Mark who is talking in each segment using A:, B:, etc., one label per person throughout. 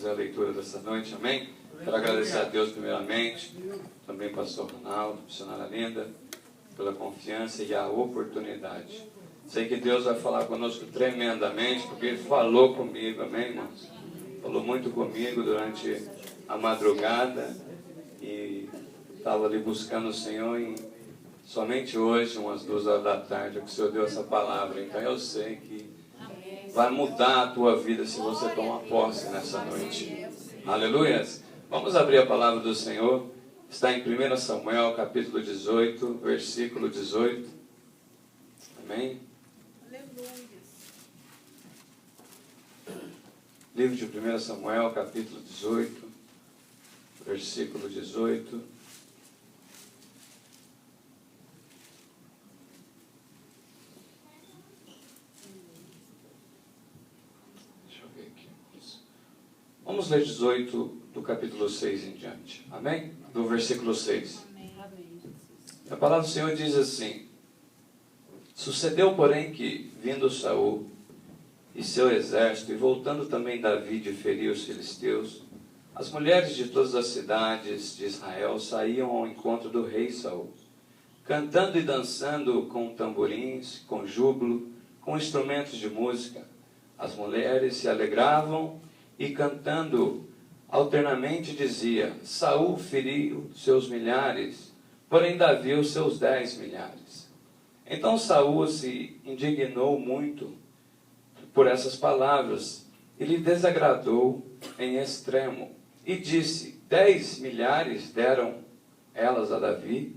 A: fazer a leitura dessa noite, amém? Quero agradecer a Deus primeiramente, também pastor Ronaldo, missionária Linda, pela confiança e a oportunidade. Sei que Deus vai falar conosco tremendamente, porque Ele falou comigo, amém, irmãos? Falou muito comigo durante a madrugada e estava ali buscando o Senhor e somente hoje, umas 2 horas da tarde, é que o Senhor deu essa palavra. Então eu sei que vai mudar a tua vida se você tomar posse nessa noite. Aleluias! Vamos abrir a palavra do Senhor. Está em 1 Samuel, capítulo 18, versículo 18. Amém? Livro de 1 Samuel, capítulo 18, versículo 18. Deixa eu ver aqui. Vamos ler 18 do capítulo 6 em diante. Amém? Do versículo 6. A palavra do Senhor diz assim: Sucedeu, porém, que, vindo Saul e seu exército, e voltando também Davi de ferir os filisteus, as mulheres de todas as cidades de Israel saíam ao encontro do rei Saul, cantando e dançando com tamborins, com júbilo, com instrumentos de música. As mulheres se alegravam e, cantando alternamente, dizia: Saul feriu seus milhares, porém Davi os seus 10 milhares. Então Saul se indignou muito por essas palavras e lhe desagradou em extremo, e disse: 10 milhares deram elas a Davi,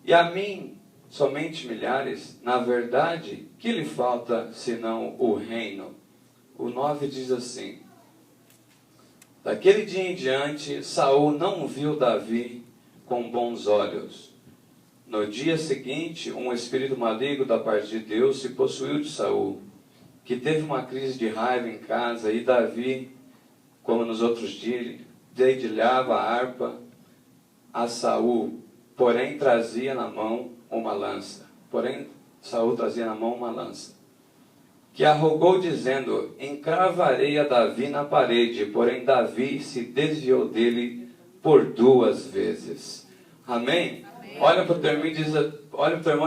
A: e a mim somente milhares. Na verdade, que lhe falta senão o reino? O 9 diz assim: Daquele dia em diante, Saul não viu Davi com bons olhos. No dia seguinte, um espírito maligno da parte de Deus se possuiu de Saul, que teve uma crise de raiva em casa, e Davi, como nos outros dias, dedilhava a harpa a Saul, porém trazia na mão uma lança. Que arrogou, dizendo: Encravarei a Davi na parede, porém Davi se desviou dele por 2 vezes. Amém? Olha para o teu irmão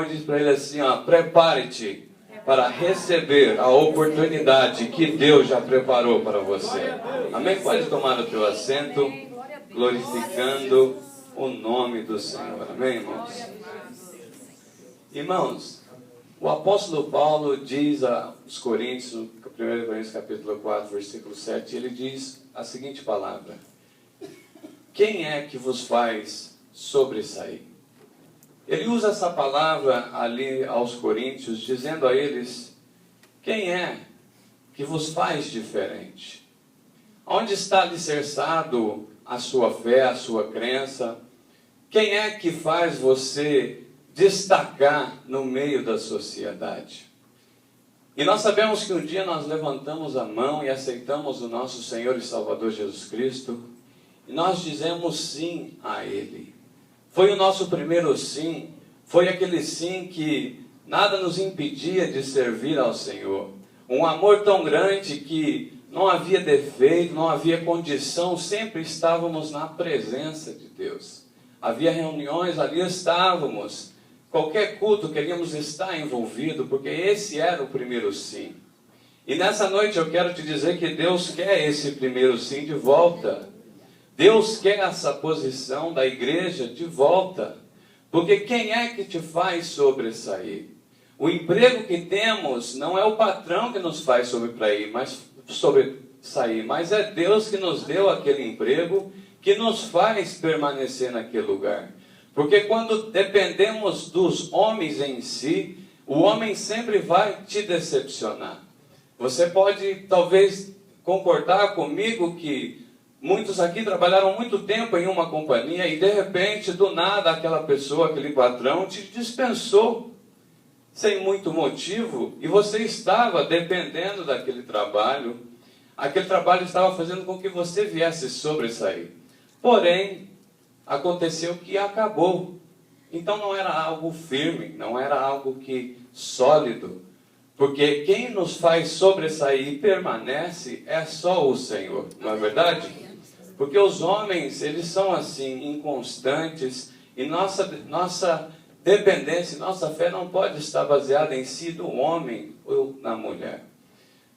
A: e diz para ele assim, prepare-te para receber a oportunidade que Deus já preparou para você. Amém? Pode tomar o teu assento, glorificando o nome do Senhor. Amém, irmãos? Irmãos, o apóstolo Paulo diz aos Coríntios, no 1 Coríntios capítulo 4, versículo 7, ele diz a seguinte palavra: Quem é que vos faz sobressair? Ele usa essa palavra ali aos Coríntios, dizendo a eles: quem é que vos faz diferente? Onde está alicerçado a sua fé, a sua crença? Quem é que faz você destacar no meio da sociedade? E nós sabemos que um dia nós levantamos a mão e aceitamos o nosso Senhor e Salvador Jesus Cristo, e nós dizemos sim a Ele. Foi o nosso primeiro sim, foi aquele sim que nada nos impedia de servir ao Senhor. Um amor tão grande que não havia defeito, não havia condição, sempre estávamos na presença de Deus. Havia reuniões, ali estávamos. Qualquer culto queríamos estar envolvido, porque esse era o primeiro sim. E nessa noite eu quero te dizer que Deus quer esse primeiro sim de volta. Deus quer essa posição da igreja de volta. Porque quem é que te faz sobressair? O emprego que temos não é o patrão que nos faz sobressair, mas é Deus que nos deu aquele emprego, que nos faz permanecer naquele lugar. Porque quando dependemos dos homens em si, o homem sempre vai te decepcionar. Você pode talvez concordar comigo que muitos aqui trabalharam muito tempo em uma companhia e de repente, do nada, aquela pessoa, aquele patrão te dispensou sem muito motivo e você estava dependendo daquele trabalho. Aquele trabalho estava fazendo com que você viesse sobressair. Porém, aconteceu que acabou. Então não era algo firme, não era algo sólido. Porque quem nos faz sobressair e permanece é só o Senhor, não é verdade? Porque os homens, eles são assim, inconstantes, e nossa dependência, nossa fé não pode estar baseada em si do homem ou na mulher.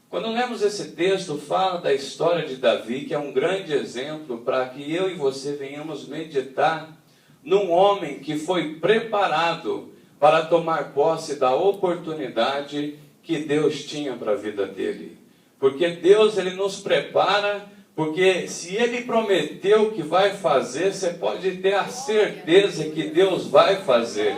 A: Quando lemos esse texto, fala da história de Davi, que é um grande exemplo para que eu e você venhamos meditar num homem que foi preparado para tomar posse da oportunidade que Deus tinha para a vida dele. Porque Deus, ele nos prepara, porque se ele prometeu que vai fazer, você pode ter a certeza que Deus vai fazer.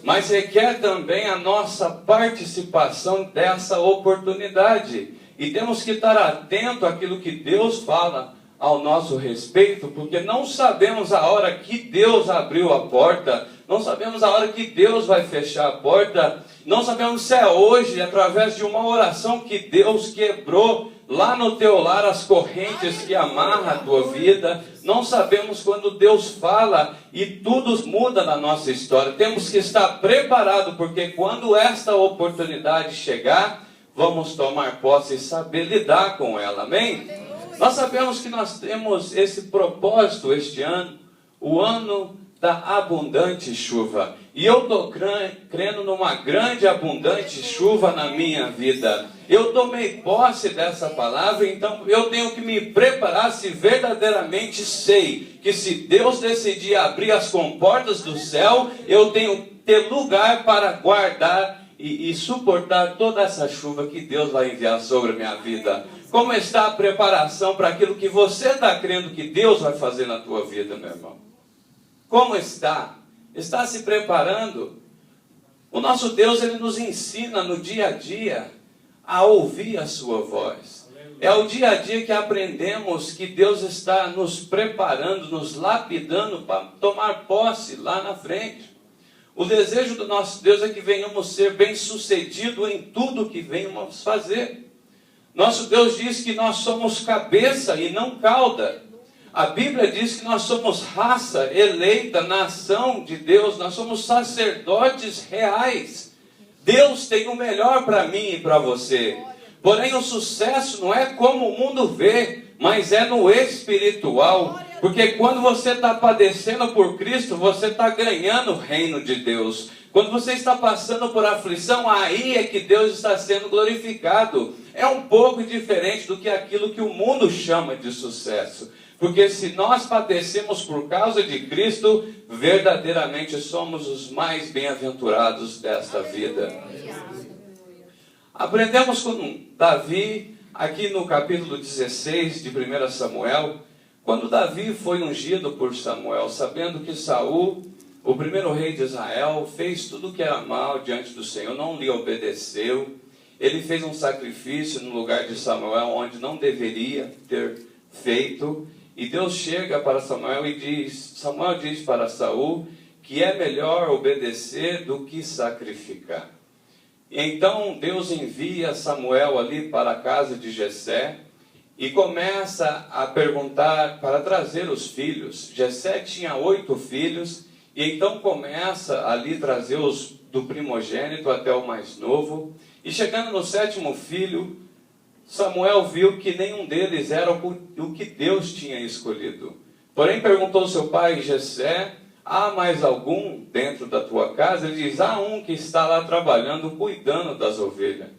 A: Mas requer também a nossa participação dessa oportunidade. E temos que estar atento àquilo que Deus fala ao nosso respeito, porque não sabemos a hora que Deus abriu a porta, não sabemos a hora que Deus vai fechar a porta, não sabemos se é hoje, através de uma oração que Deus quebrou lá no teu lar as correntes que amarram a tua vida. Não sabemos quando Deus fala e tudo muda na nossa história. Temos que estar preparados, porque quando esta oportunidade chegar, vamos tomar posse e saber lidar com ela, amém? Nós sabemos que nós temos esse propósito este ano, o ano da abundante chuva. E eu estou crendo numa grande abundante chuva na minha vida. Eu tomei posse dessa palavra, então eu tenho que me preparar se verdadeiramente sei que se Deus decidir abrir as comportas do céu, eu tenho que ter lugar para guardar e suportar toda essa chuva que Deus vai enviar sobre a minha vida. Como está a preparação para aquilo que você está crendo que Deus vai fazer na tua vida, meu irmão? Como está? Está se preparando? O nosso Deus, ele nos ensina no dia a dia a ouvir a sua voz. É o dia a dia que aprendemos que Deus está nos preparando, nos lapidando para tomar posse lá na frente. O desejo do nosso Deus é que venhamos ser bem-sucedidos em tudo que venhamos fazer. Nosso Deus diz que nós somos cabeça e não cauda. A Bíblia diz que nós somos raça eleita, nação de Deus, nós somos sacerdotes reais. Deus tem o melhor para mim e para você. Porém, o sucesso não é como o mundo vê, mas é no espiritual. Porque quando você está padecendo por Cristo, você está ganhando o reino de Deus. Quando você está passando por aflição, aí é que Deus está sendo glorificado. É um pouco diferente do que aquilo que o mundo chama de sucesso. Porque se nós padecemos por causa de Cristo, verdadeiramente somos os mais bem-aventurados desta vida. Aprendemos com Davi, aqui no capítulo 16 de 1 Samuel, quando Davi foi ungido por Samuel, sabendo que Saul, o primeiro rei de Israel, fez tudo o que era mal diante do Senhor, não lhe obedeceu. Ele fez um sacrifício no lugar de Samuel, onde não deveria ter feito. E Deus chega para Samuel diz para Saul que é melhor obedecer do que sacrificar. E então Deus envia Samuel ali para a casa de Jessé e começa a perguntar para trazer os filhos. Jessé tinha 8 filhos e então começa ali trazer os do primogênito até o mais novo. E chegando no 7º filho, Samuel viu que nenhum deles era o que Deus tinha escolhido. Porém perguntou ao seu pai Jessé: há mais algum dentro da tua casa? Ele diz: há um que está lá trabalhando, cuidando das ovelhas.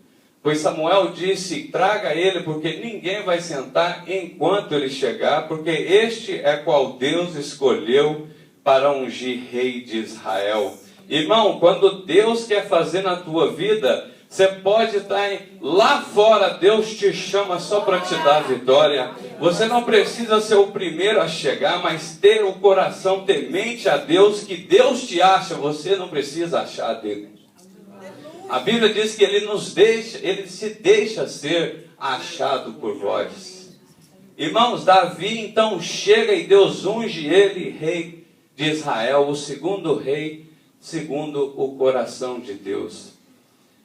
A: Pois Samuel disse: traga ele, porque ninguém vai sentar enquanto ele chegar, porque este é qual Deus escolheu para ungir rei de Israel. Irmão, quando Deus quer fazer na tua vida, você pode estar lá fora, Deus te chama só para te dar vitória. Você não precisa ser o primeiro a chegar, mas ter o coração temente a Deus, que Deus te acha, você não precisa achar dele. A Bíblia diz que ele se deixa ser achado por vós. Irmãos, Davi então chega e Deus unge ele, rei de Israel, o segundo rei, segundo o coração de Deus.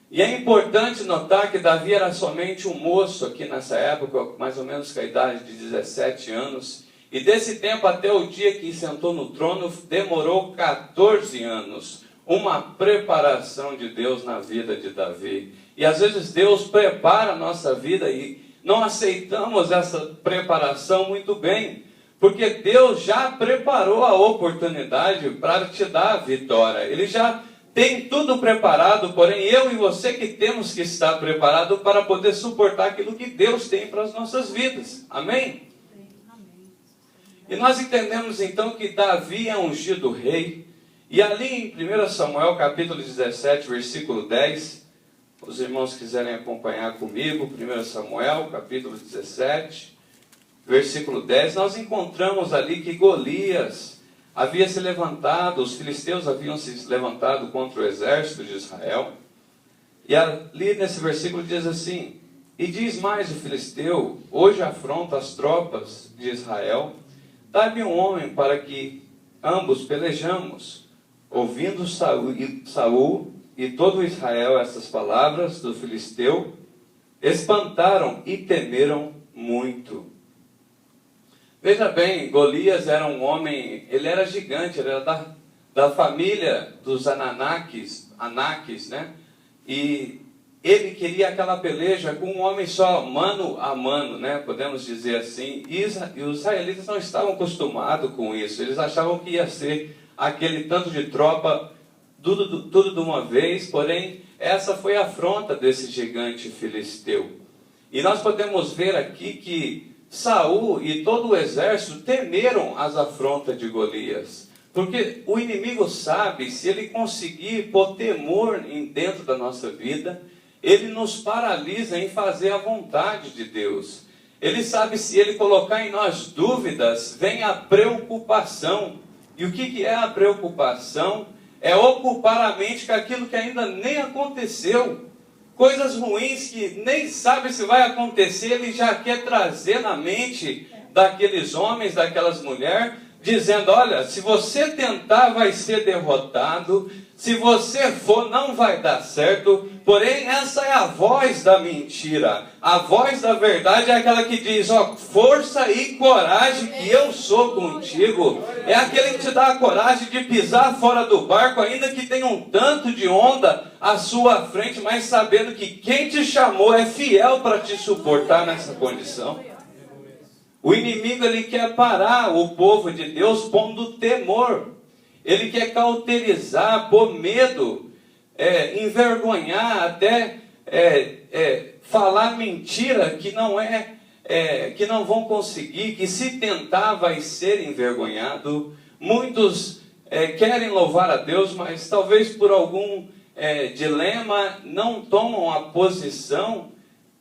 A: E é importante notar que Davi era somente um moço aqui nessa época, mais ou menos com a idade de 17 anos. E desse tempo até o dia que sentou no trono, demorou 14 anos. Uma preparação de Deus na vida de Davi. E às vezes Deus prepara a nossa vida e não aceitamos essa preparação muito bem, porque Deus já preparou a oportunidade para te dar a vitória. Ele já tem tudo preparado, porém eu e você que temos que estar preparado para poder suportar aquilo que Deus tem para as nossas vidas. Amém? E nós entendemos então que Davi é ungido rei. E ali em 1 Samuel capítulo 17, versículo 10, os irmãos quiserem acompanhar comigo, 1 Samuel capítulo 17, versículo 10, nós encontramos ali que Golias havia se levantado, os filisteus haviam se levantado contra o exército de Israel. E ali nesse versículo diz assim: e diz mais o filisteu: hoje afronta as tropas de Israel, dá-me um homem para que ambos pelejamos. Ouvindo Saul e todo Israel essas palavras do filisteu, espantaram e temeram muito. Veja bem, Golias era um homem, ele era gigante, ele era da família dos Anaques, né? E ele queria aquela peleja com um homem só, mano a mano, né? Podemos dizer assim. E os israelitas não estavam acostumados com isso. Eles achavam que ia ser aquele tanto de tropa, tudo de uma vez. Porém, essa foi a afronta desse gigante filisteu. E nós podemos ver aqui que Saul e todo o exército temeram as afrontas de Golias. Porque o inimigo sabe, se ele conseguir pôr temor dentro da nossa vida, ele nos paralisa em fazer a vontade de Deus. Ele sabe, se ele colocar em nós dúvidas, vem a preocupação. E o que é a preocupação? É ocupar a mente com aquilo que ainda nem aconteceu. Coisas ruins que nem sabe se vai acontecer, ele já quer trazer na mente daqueles homens, daquelas mulheres, dizendo: olha, se você tentar vai ser derrotado, se você for não vai dar certo. Porém, essa é a voz da mentira. A voz da verdade é aquela que diz: ó, força e coragem que eu sou contigo. É aquele que te dá a coragem de pisar fora do barco, ainda que tenha um tanto de onda à sua frente, mas sabendo que quem te chamou é fiel para te suportar nessa condição. O inimigo, ele quer parar o povo de Deus pondo temor. Ele quer cauterizar, pôr medo, envergonhar, até falar mentira que que não vão conseguir, que se tentar vai ser envergonhado. Muitos querem louvar a Deus, mas talvez por algum dilema não tomam a posição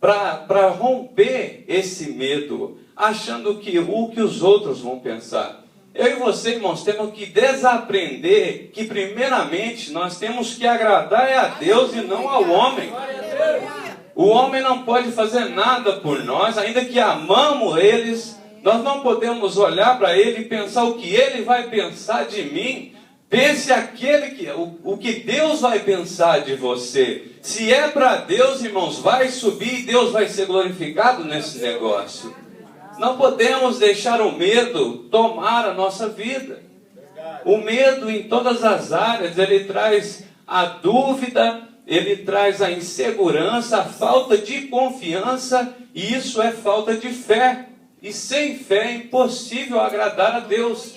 A: para romper esse medo, achando que o que os outros vão pensar. Eu e você, irmãos, temos que desaprender que primeiramente nós temos que agradar a Deus e não ao homem. O homem não pode fazer nada por nós, ainda que amamos eles. Nós não podemos olhar para ele e pensar o que ele vai pensar de mim. Pense o que Deus vai pensar de você. Se é para Deus, irmãos, vai subir e Deus vai ser glorificado nesse negócio. Não podemos deixar o medo tomar a nossa vida. O medo em todas as áreas, ele traz a dúvida, ele traz a insegurança, a falta de confiança, e isso é falta de fé. E sem fé é impossível agradar a Deus.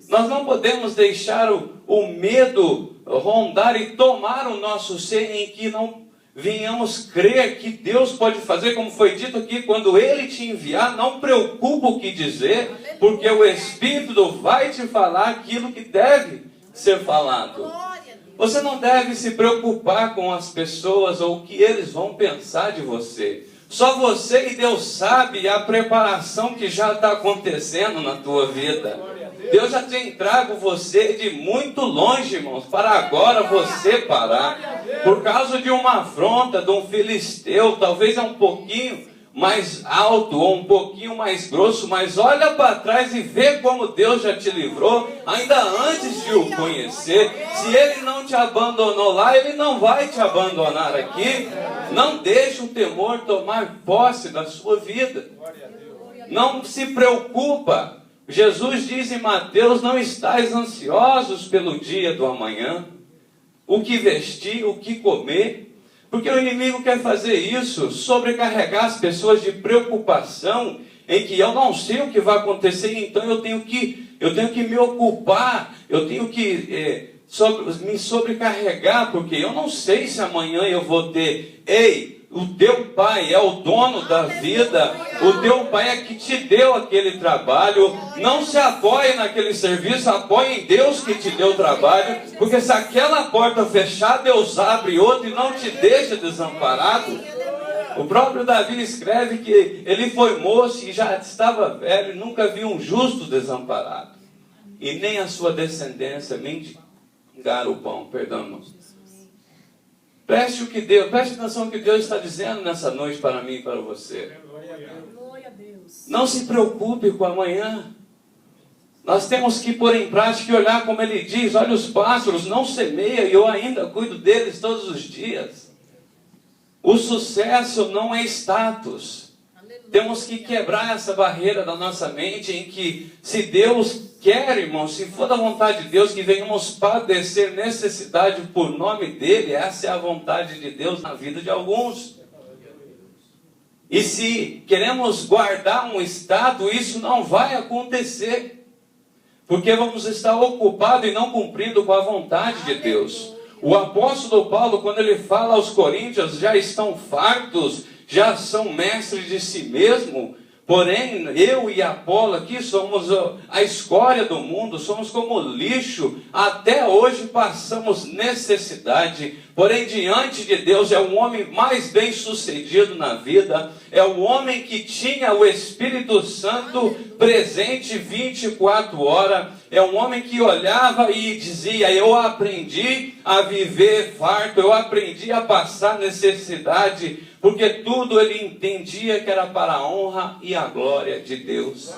A: Nós não podemos deixar o medo rondar e tomar o nosso ser, em que não venhamos crer que Deus pode fazer, como foi dito aqui: quando Ele te enviar, não preocupa o que dizer, porque o Espírito vai te falar aquilo que deve ser falado. Você não deve se preocupar com as pessoas ou o que eles vão pensar de você. Só você e Deus sabe a preparação que já está acontecendo na tua vida. Deus já tem trago você de muito longe, irmãos, para agora você parar. Por causa de uma afronta de um filisteu, talvez é um pouquinho mais alto ou um pouquinho mais grosso, mas olha para trás e vê como Deus já te livrou, ainda antes de o conhecer. Se Ele não te abandonou lá, Ele não vai te abandonar aqui. Não deixe o temor tomar posse da sua vida. Não se preocupa. Jesus diz em Mateus: não estais ansiosos pelo dia do amanhã, o que vestir, o que comer, Porque o inimigo quer fazer isso, sobrecarregar as pessoas de preocupação, em que eu não sei o que vai acontecer, então eu tenho que me ocupar, eu tenho que me sobrecarregar, porque eu não sei se amanhã eu vou ter. Ei, o teu pai é o dono da vida, o teu pai é que te deu aquele trabalho. Não se apoie naquele serviço, apoie em Deus que te deu o trabalho, porque se aquela porta fechar, Deus abre outra e não te deixa desamparado. O próprio Davi escreve que ele foi moço e já estava velho, nunca viu um justo desamparado, e nem a sua descendência mendigar o pão. Perdão, irmãos. Preste atenção no que Deus está dizendo nessa noite para mim e para você. Não se preocupe com amanhã. Nós temos que pôr em prática e olhar como ele diz: olha, os pássaros não semeiam e eu ainda cuido deles todos os dias. O sucesso não é status. Temos que quebrar essa barreira da nossa mente em que, se Deus quer, irmão, se for da vontade de Deus que venhamos padecer necessidade por nome dele, essa é a vontade de Deus na vida de alguns. E se queremos guardar um status, isso não vai acontecer, porque vamos estar ocupados e não cumprindo com a vontade de Deus. O apóstolo Paulo, quando ele fala aos coríntios, já estão fartos, já são mestres de si mesmo. Porém, eu e Apolo aqui somos a escória do mundo, somos como lixo, até hoje passamos necessidade. Porém, diante de Deus, é o homem mais bem sucedido na vida, é o homem que tinha o Espírito Santo presente 24 horas, é um homem que olhava e dizia: eu aprendi a viver farto, eu aprendi a passar necessidade, porque tudo ele entendia que era para a honra e a glória de Deus.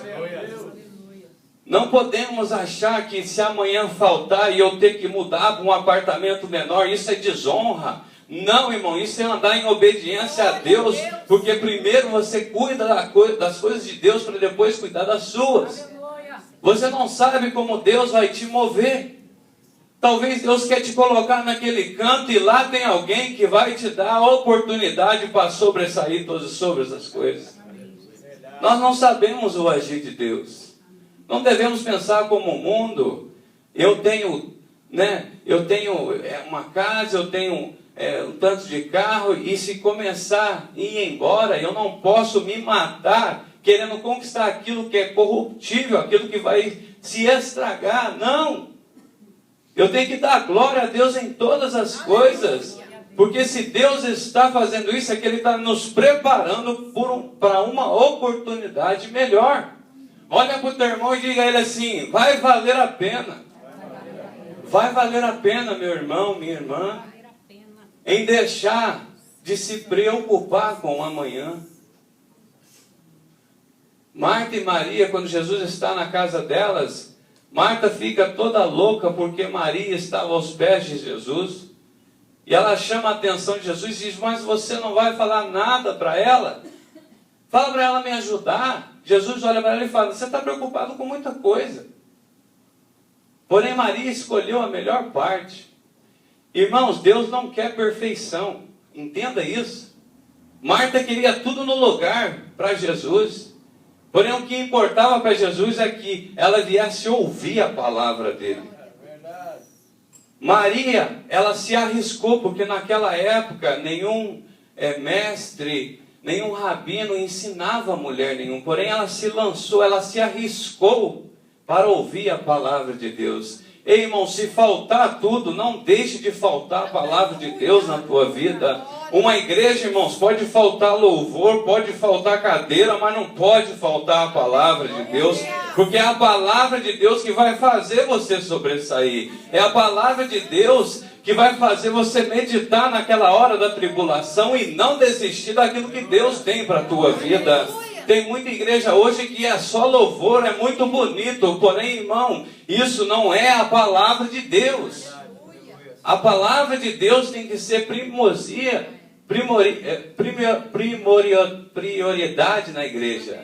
A: Não podemos achar que se amanhã faltar e eu ter que mudar para um apartamento menor, isso é desonra. Não, irmão, isso é andar em obediência a Deus, porque primeiro você cuida das coisas de Deus para depois cuidar das suas. Você não sabe como Deus vai te mover. Talvez Deus quer te colocar naquele canto e lá tem alguém que vai te dar a oportunidade para sobressair sobre essas coisas. Nós não sabemos o agir de Deus. Não devemos pensar como o mundo. Eu tenho uma casa, eu tenho um tanto de carro, e se começar a ir embora, eu não posso me matar querendo conquistar aquilo que é corruptível, aquilo que vai se estragar. Não! Eu tenho que dar glória a Deus em todas as coisas, porque se Deus está fazendo isso, é que Ele está nos preparando para uma oportunidade melhor. Olha para o teu irmão e diga a ele assim: vai valer a pena. Vai valer a pena, meu irmão, minha irmã, em deixar de se preocupar com o amanhã. Marta e Maria, quando Jesus está na casa delas, Marta fica toda louca porque Maria estava aos pés de Jesus. E ela chama a atenção de Jesus e diz: mas você não vai falar nada para ela? Fala para ela me ajudar. Jesus olha para ela e fala: você está preocupado com muita coisa. Porém, Maria escolheu a melhor parte. Irmãos, Deus não quer perfeição. Entenda isso. Marta queria tudo no lugar para Jesus. Porém, o que importava para Jesus é que ela viesse ouvir a palavra dele. Maria, ela se arriscou, porque naquela época nenhum mestre, nenhum rabino ensinava a mulher nenhum. Porém, ela se lançou, ela se arriscou para ouvir a palavra de Deus. Ei, irmão, se faltar tudo, não deixe de faltar a palavra de Deus na tua vida. Uma igreja, irmãos, pode faltar louvor, pode faltar cadeira, mas não pode faltar a palavra de Deus, porque é a palavra de Deus que vai fazer você sobressair. É a palavra de Deus que vai fazer você meditar naquela hora da tribulação e não desistir daquilo que Deus tem para a tua vida. Tem muita igreja hoje que é só louvor, é muito bonito, porém, irmão, isso não é a palavra de Deus. A palavra de Deus tem que ser prioridade na igreja.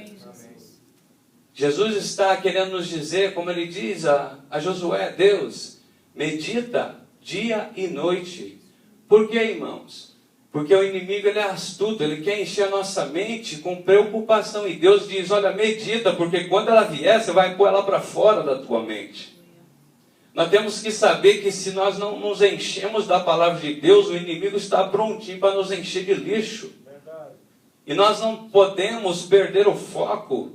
A: Jesus está querendo nos dizer, como ele diz a Josué: Deus, medita dia e noite. Por quê, irmãos? Porque o inimigo, ele é astuto, ele quer encher a nossa mente com preocupação. E Deus diz, olha, medita, porque quando ela vier, você vai pôr ela para fora da tua mente. Nós temos que saber que se nós não nos enchemos da palavra de Deus, o inimigo está prontinho para nos encher de lixo. Verdade. E nós não podemos perder o foco.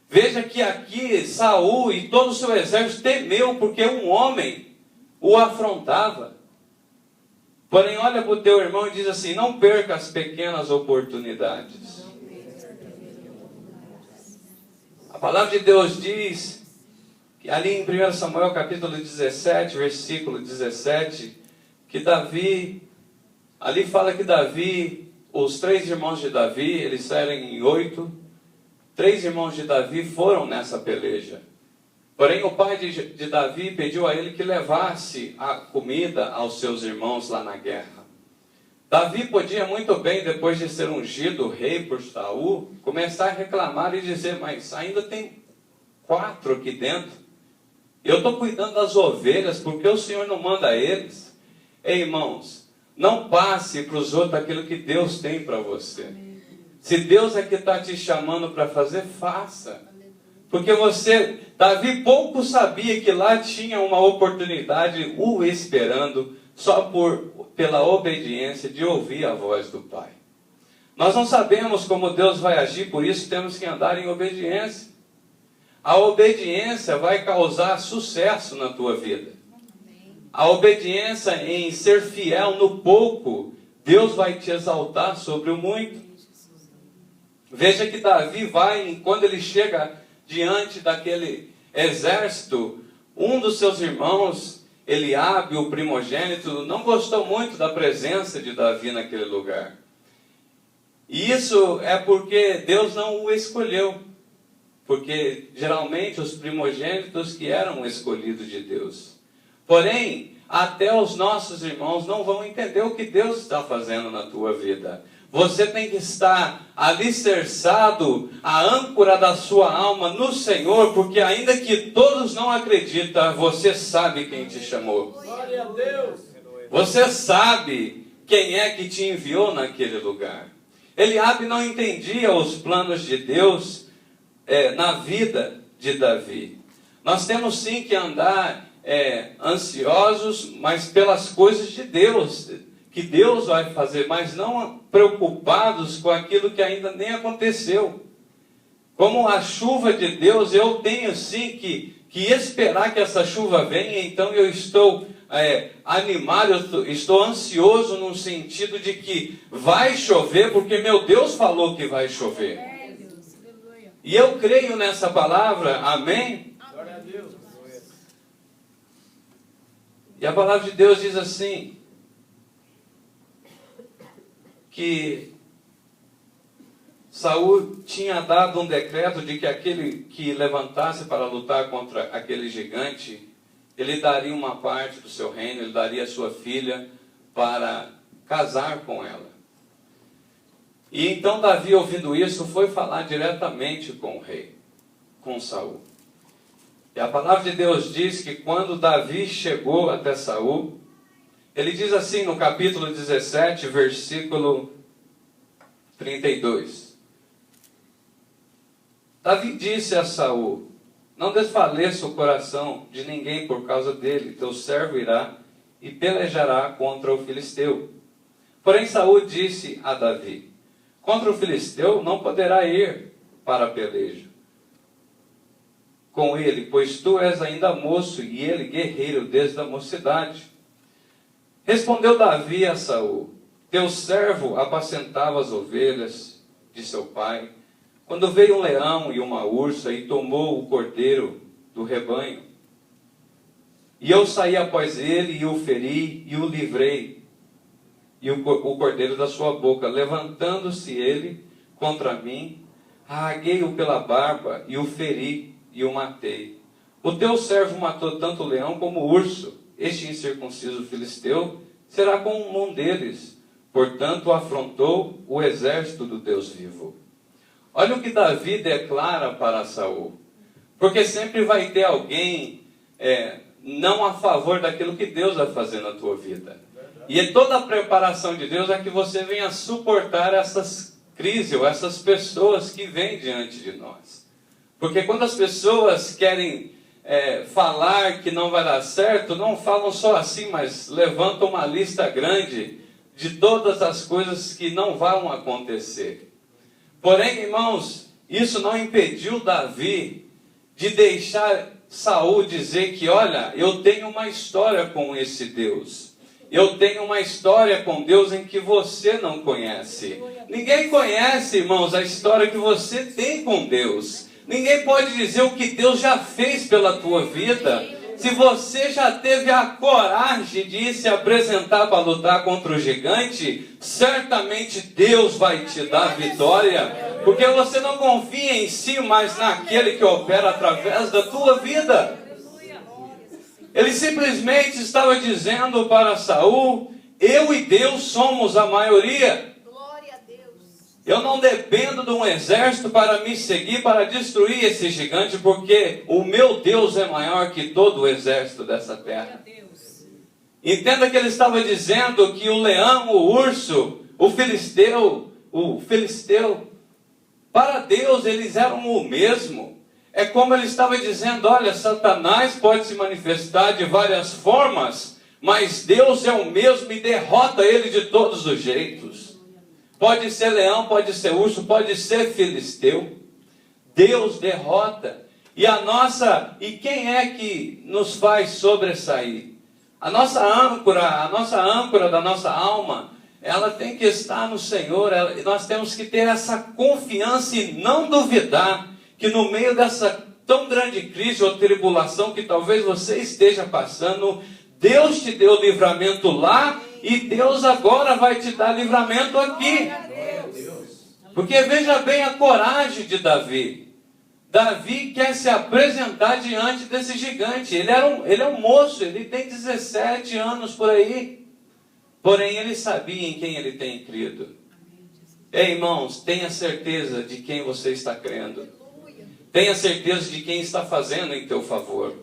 A: Veja que aqui Saul e todo o seu exército temeu, porque um homem o afrontava. Porém, olha para o teu irmão e diz assim, não perca as pequenas oportunidades. A palavra de Deus diz, que ali em 1 Samuel capítulo 17, versículo 17, que Davi, ali fala que Davi, os 3 irmãos de Davi, eles saíram em 8, 3 irmãos de Davi foram nessa peleja. Porém, o pai de Davi pediu a ele que levasse a comida aos seus irmãos lá na guerra. Davi podia muito bem, depois de ser ungido rei por Saul, começar a reclamar e dizer, mas ainda tem 4 aqui dentro. Eu estou cuidando das ovelhas, porque o Senhor não manda eles? Ei, irmãos, não passe para os outros aquilo que Deus tem para você. Se Deus é que está te chamando para fazer, faça. Porque Davi pouco sabia que lá tinha uma oportunidade o esperando, só pela obediência de ouvir a voz do Pai. Nós não sabemos como Deus vai agir, por isso temos que andar em obediência. A obediência vai causar sucesso na tua vida. A obediência em ser fiel no pouco, Deus vai te exaltar sobre o muito. Veja que Davi quando ele chega diante daquele exército, um dos seus irmãos, Eliabe, o primogênito, não gostou muito da presença de Davi naquele lugar. E isso é porque Deus não o escolheu. Porque geralmente os primogênitos que eram escolhidos de Deus. Porém, até os nossos irmãos não vão entender o que Deus está fazendo na tua vida. Você tem que estar alicerçado, a âncora da sua alma no Senhor, porque ainda que todos não acreditam, você sabe quem te chamou. Glória a Deus. Você sabe quem é que te enviou naquele lugar. Eliabe não entendia os planos de Deus na vida de Davi. Nós temos sim que andar ansiosos, mas pelas coisas de Deus, que Deus vai fazer, mas não preocupados com aquilo que ainda nem aconteceu. Como a chuva de Deus, eu tenho sim que esperar que essa chuva venha, então eu estou animado, eu estou ansioso no sentido de que vai chover, porque meu Deus falou que vai chover. E eu creio nessa palavra, amém? Glória a Deus. E a palavra de Deus diz assim, que Saul tinha dado um decreto de que aquele que levantasse para lutar contra aquele gigante, ele daria uma parte do seu reino, ele daria a sua filha para casar com ela. E então Davi, ouvindo isso, foi falar diretamente com o rei, com Saul. E a palavra de Deus diz que quando Davi chegou até Saul, ele diz assim no capítulo 17, versículo 32. Davi disse a Saul, não desfaleça o coração de ninguém por causa dele, teu servo irá e pelejará contra o filisteu. Porém Saul disse a Davi, contra o filisteu não poderá ir para a peleja com ele, pois tu és ainda moço e ele guerreiro desde a mocidade. Respondeu Davi a Saul, teu servo apacentava as ovelhas de seu pai, quando veio um leão e uma ursa e tomou o cordeiro do rebanho. E eu saí após ele e o feri e o livrei, e o cordeiro da sua boca. Levantando-se ele contra mim, arraguei-o pela barba e o feri e o matei. O teu servo matou tanto o leão como o urso. Este incircunciso filisteu será como um deles, portanto afrontou o exército do Deus vivo. Olha o que Davi declara para Saul, porque sempre vai ter alguém não a favor daquilo que Deus vai fazer na tua vida. E toda a preparação de Deus é que você venha suportar essas crises ou essas pessoas que vêm diante de nós. Porque quando as pessoas querem falar que não vai dar certo, não falam só assim, mas levantam uma lista grande de todas as coisas que não vão acontecer. Porém, irmãos, isso não impediu Davi de deixar Saul dizer que, olha, eu tenho uma história com esse Deus. Eu tenho uma história com Deus em que você não conhece. Ninguém conhece, irmãos, a história que você tem com Deus. Ninguém pode dizer o que Deus já fez pela tua vida. Se você já teve a coragem de ir se apresentar para lutar contra o gigante, certamente Deus vai te dar vitória. Porque você não confia em si, mas naquele que opera através da tua vida. Ele simplesmente estava dizendo para Saul: eu e Deus somos a maioria. Eu não dependo de um exército para me seguir, para destruir esse gigante, porque o meu Deus é maior que todo o exército dessa terra. Entenda que ele estava dizendo que o leão, o urso, o filisteu, para Deus eles eram o mesmo. É como ele estava dizendo: olha, Satanás pode se manifestar de várias formas, mas Deus é o mesmo e derrota ele de todos os jeitos. Pode ser leão, pode ser urso, pode ser filisteu. Deus derrota. E quem é que nos faz sobressair? A nossa âncora da nossa alma, ela tem que estar no Senhor. Nós temos que ter essa confiança e não duvidar que no meio dessa tão grande crise ou tribulação que talvez você esteja passando, Deus te deu livramento lá e Deus agora vai te dar livramento aqui. Porque veja bem a coragem de Davi. Davi quer se apresentar diante desse gigante. Ele é um moço, ele tem 17 anos por aí. Porém, ele sabia em quem ele tem crido. Ei, irmãos, tenha certeza de quem você está crendo. Tenha certeza de quem está fazendo em teu favor.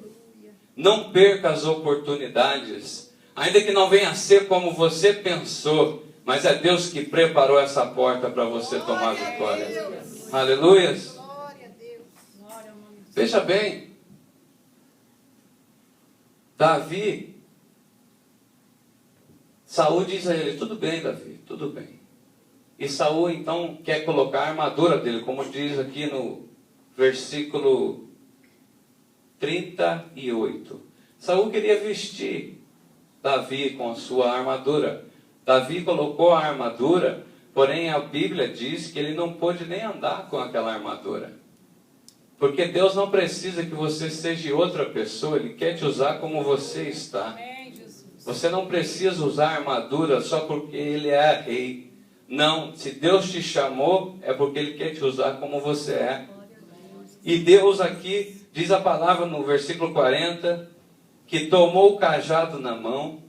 A: Não perca as oportunidades. Ainda que não venha a ser como você pensou, mas é Deus que preparou essa porta para você tomar vitória. Aleluias. Veja bem, Davi, Saul diz a ele: tudo bem, Davi, tudo bem. E Saul então quer colocar a armadura dele, como diz aqui no versículo 38. Saul queria vestir Davi com a sua armadura. Davi colocou a armadura, porém a Bíblia diz que ele não pôde nem andar com aquela armadura. Porque Deus não precisa que você seja outra pessoa, Ele quer te usar como você está. Você não precisa usar armadura só porque Ele é rei. Não, se Deus te chamou, é porque Ele quer te usar como você é. E Deus aqui, diz a palavra no versículo 40, que tomou o cajado na mão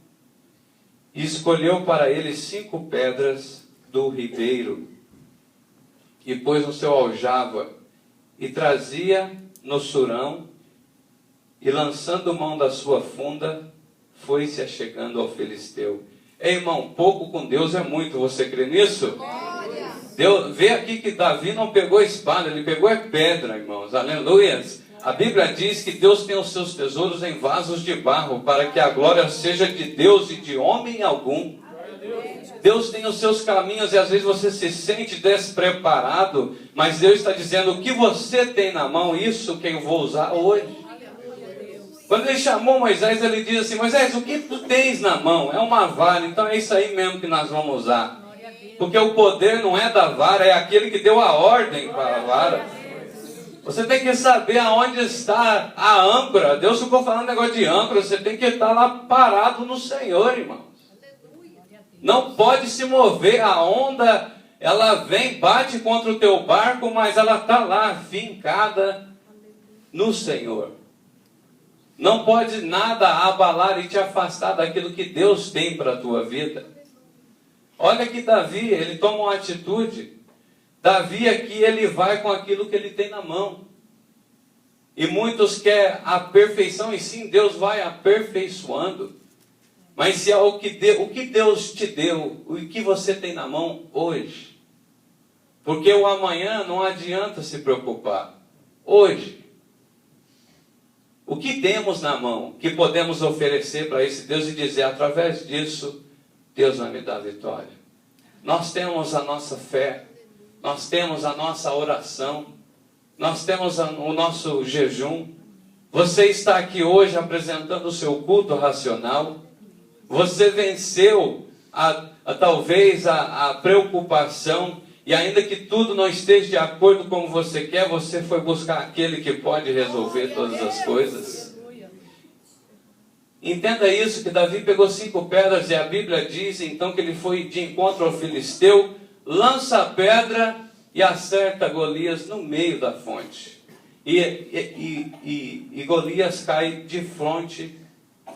A: e escolheu para ele 5 pedras do ribeiro e pôs no seu aljava e trazia no surão e lançando mão da sua funda foi-se achegando ao filisteu. Ei, irmão, pouco com Deus é muito, você crê nisso? Deus, vê aqui que Davi não pegou espada, ele pegou pedra, irmãos, aleluias. A Bíblia diz que Deus tem os seus tesouros em vasos de barro, para que a glória seja de Deus e de homem algum. Deus tem os seus caminhos e às vezes você se sente despreparado, mas Deus está dizendo: o que você tem na mão, isso que eu vou usar hoje. Quando ele chamou Moisés, ele diz assim: Moisés, o que tu tens na mão? É uma vara, então é isso aí mesmo que nós vamos usar. Porque o poder não é da vara, é aquele que deu a ordem para a vara. Você tem que saber aonde está a âncora. Deus ficou falando negócio de âncora, você tem que estar lá parado no Senhor, irmãos. Não pode se mover, a onda, ela vem, bate contra o teu barco, mas ela está lá, fincada no Senhor. Não pode nada abalar e te afastar daquilo que Deus tem para a tua vida. Olha que Davi, ele toma uma atitude. Davi aqui, ele vai com aquilo que ele tem na mão. E muitos querem a perfeição, e sim, Deus vai aperfeiçoando. Mas se é o que Deus te deu, o que você tem na mão hoje. Porque o amanhã não adianta se preocupar. Hoje. O que temos na mão, que podemos oferecer para esse Deus e dizer, através disso, Deus vai me dar vitória. Nós temos a nossa fé, nós temos a nossa oração, nós temos o nosso jejum. Você está aqui hoje apresentando o seu culto racional. Você venceu talvez a preocupação. E ainda que tudo não esteja de acordo como você quer, você foi buscar aquele que pode resolver todas as coisas. Entenda isso, que Davi pegou 5 pedras e a Bíblia diz então que ele foi de encontro ao filisteu, lança a pedra e acerta Golias no meio da fonte. E Golias cai de frente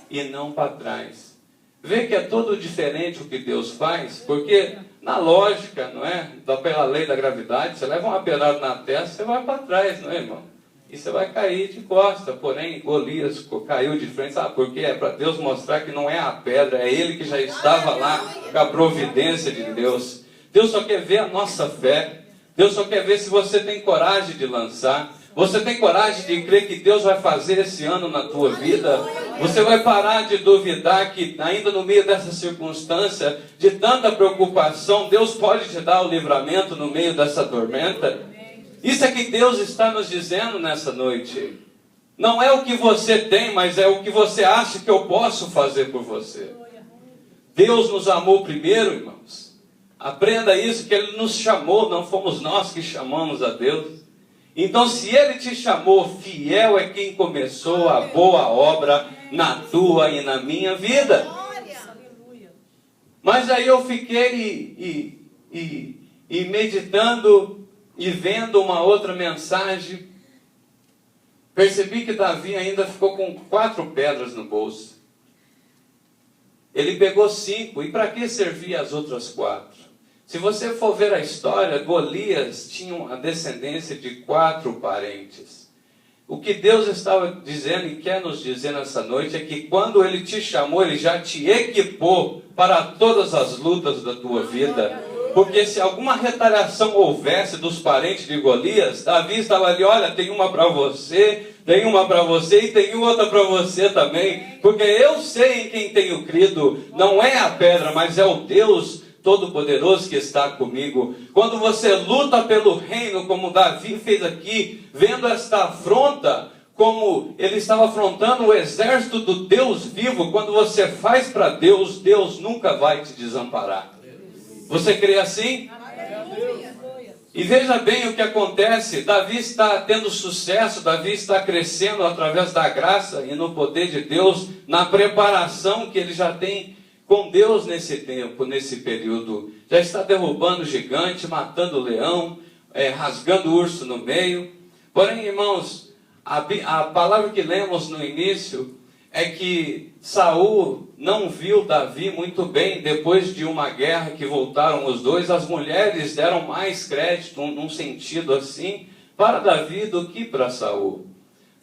A: e não para trás. Vê que é todo diferente o que Deus faz, porque na lógica, não é? Pela lei da gravidade, você leva uma pedrada na testa, você vai para trás, não é, irmão? E você vai cair de costa. Porém, Golias caiu de frente, sabe por quê? É para Deus mostrar que não é a pedra, é ele que já estava lá com a providência de Deus. Deus só quer ver a nossa fé. Deus só quer ver se você tem coragem de lançar. Você tem coragem de crer que Deus vai fazer esse ano na tua vida? Você vai parar de duvidar que ainda no meio dessa circunstância, de tanta preocupação, Deus pode te dar o livramento no meio dessa tormenta? Isso é que Deus está nos dizendo nessa noite. Não é o que você tem, mas é o que você acha que eu posso fazer por você. Deus nos amou primeiro, irmãos. Aprenda isso, que Ele nos chamou, não fomos nós que chamamos a Deus. Então, se Ele te chamou, fiel é quem começou a boa obra na tua e na minha vida. Mas aí eu fiquei meditando e vendo uma outra mensagem. Percebi que Davi ainda ficou com 4 pedras no bolso. Ele pegou 5. E para que servia as outras 4? Se você for ver a história, Golias tinha a descendência de 4 parentes. O que Deus estava dizendo e quer nos dizer nessa noite é que quando Ele te chamou, Ele já te equipou para todas as lutas da tua vida. Porque se alguma retaliação houvesse dos parentes de Golias, Davi estava ali, olha, tem uma para você, tem uma para você e tem outra para você também. Porque eu sei em quem tenho crido, não é a pedra, mas é o Deus Todo-Poderoso que está comigo. Quando você luta pelo reino, como Davi fez aqui, vendo esta afronta, como ele estava afrontando o exército do Deus vivo, quando você faz para Deus, Deus nunca vai te desamparar. Você crê assim? E veja bem o que acontece. Davi está tendo sucesso, Davi está crescendo através da graça e no poder de Deus, na preparação que ele já tem com Deus nesse tempo, nesse período. Já está derrubando o gigante, matando o leão, rasgando o urso no meio. Porém, irmãos, a palavra que lemos no início é que Saul não viu Davi muito bem. Depois de uma guerra que voltaram os dois, as mulheres deram mais crédito, num sentido assim, para Davi do que para Saul.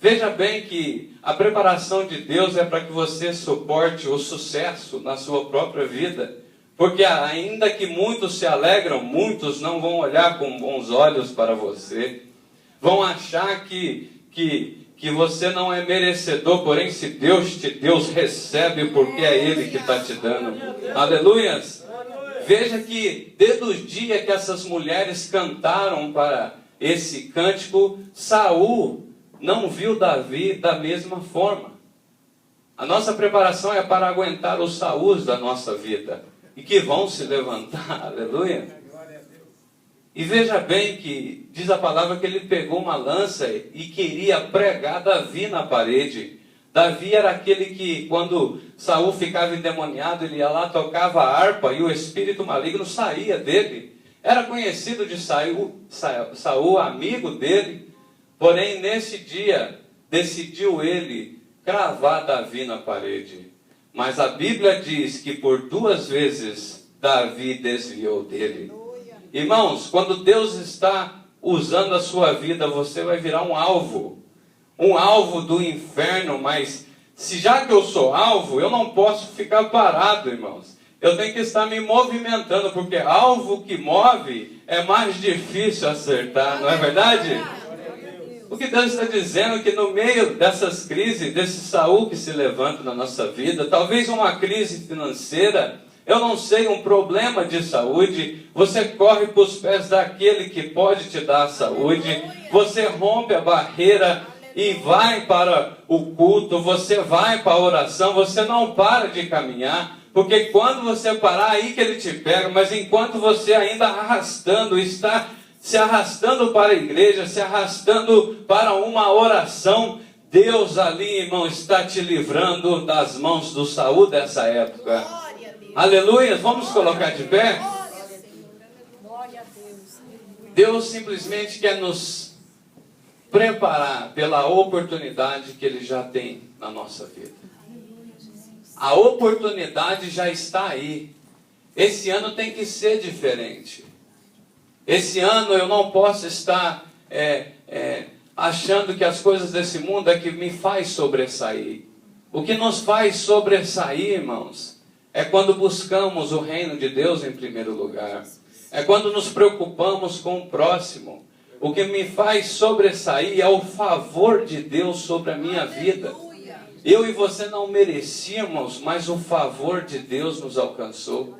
A: Veja bem que a preparação de Deus é para que você suporte o sucesso na sua própria vida. Porque ainda que muitos se alegram, muitos não vão olhar com bons olhos para você. Vão achar que você não é merecedor, porém se Deus te deu, recebe porque é Ele que está te dando. Aleluias! Veja que desde o dia que essas mulheres cantaram para esse cântico, Saul não viu Davi da mesma forma. A nossa preparação é para aguentar os Saús da nossa vida, e que vão se levantar, aleluia. E veja bem que diz a palavra que ele pegou uma lança e queria pregar Davi na parede. Davi era aquele que, quando Saul ficava endemoniado, ele ia lá, tocava a harpa e o espírito maligno saía dele. Era conhecido de Saul, amigo dele. Porém, nesse dia, decidiu ele cravar Davi na parede. Mas a Bíblia diz que por 2 vezes Davi desviou dele. Irmãos, quando Deus está usando a sua vida, você vai virar um alvo do inferno, mas Se já que eu sou alvo, eu não posso ficar parado, irmãos. Eu tenho que estar me movimentando, porque alvo que move é mais difícil acertar, não é verdade? O que Deus está dizendo é que no meio dessas crises, desse Saul que se levanta na nossa vida, talvez uma crise financeira, eu não sei, um problema de saúde, você corre para os pés daquele que pode te dar a saúde, você rompe a barreira e vai para o culto, você vai para a oração, você não para de caminhar, porque quando você parar, aí que ele te pega, mas enquanto você ainda arrastando, está se arrastando para a igreja, se arrastando para uma oração, Deus ali, irmão, está te livrando das mãos do Saul dessa época. Aleluia, vamos colocar de pé? Deus simplesmente quer nos preparar pela oportunidade que Ele já tem na nossa vida. A oportunidade já está aí. Esse ano tem que ser diferente. Esse ano eu não posso estar achando que as coisas desse mundo é que me faz sobressair. O que nos faz sobressair, irmãos, é quando buscamos o reino de Deus em primeiro lugar. É quando nos preocupamos com o próximo. O que me faz sobressair é o favor de Deus sobre a minha vida. Eu e você não merecíamos, mas o favor de Deus nos alcançou.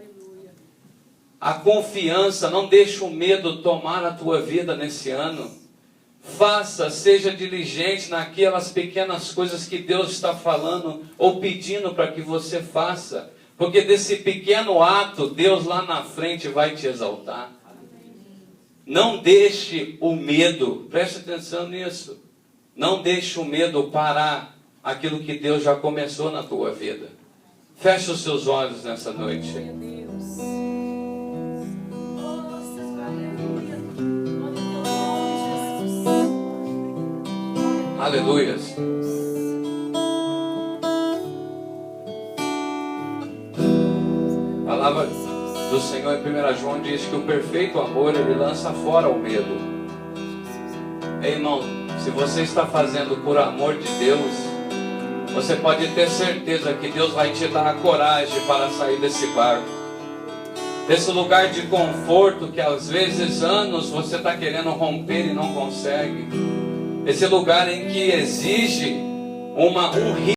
A: A confiança, não deixe o medo tomar a tua vida nesse ano. Faça, seja diligente naquelas pequenas coisas que Deus está falando ou pedindo para que você faça. Porque desse pequeno ato, Deus lá na frente vai te exaltar. Não deixe o medo, preste atenção nisso. Não deixe o medo parar aquilo que Deus já começou na tua vida. Feche os seus olhos nessa noite. Aleluias. A palavra do Senhor em 1 João diz que o perfeito amor, ele lança fora o medo. Ei, irmão, se você está fazendo por amor de Deus, você pode ter certeza que Deus vai te dar a coragem para sair desse barco, desse lugar de conforto que às vezes anos você está querendo romper e não consegue. Esse lugar em que exige um risco.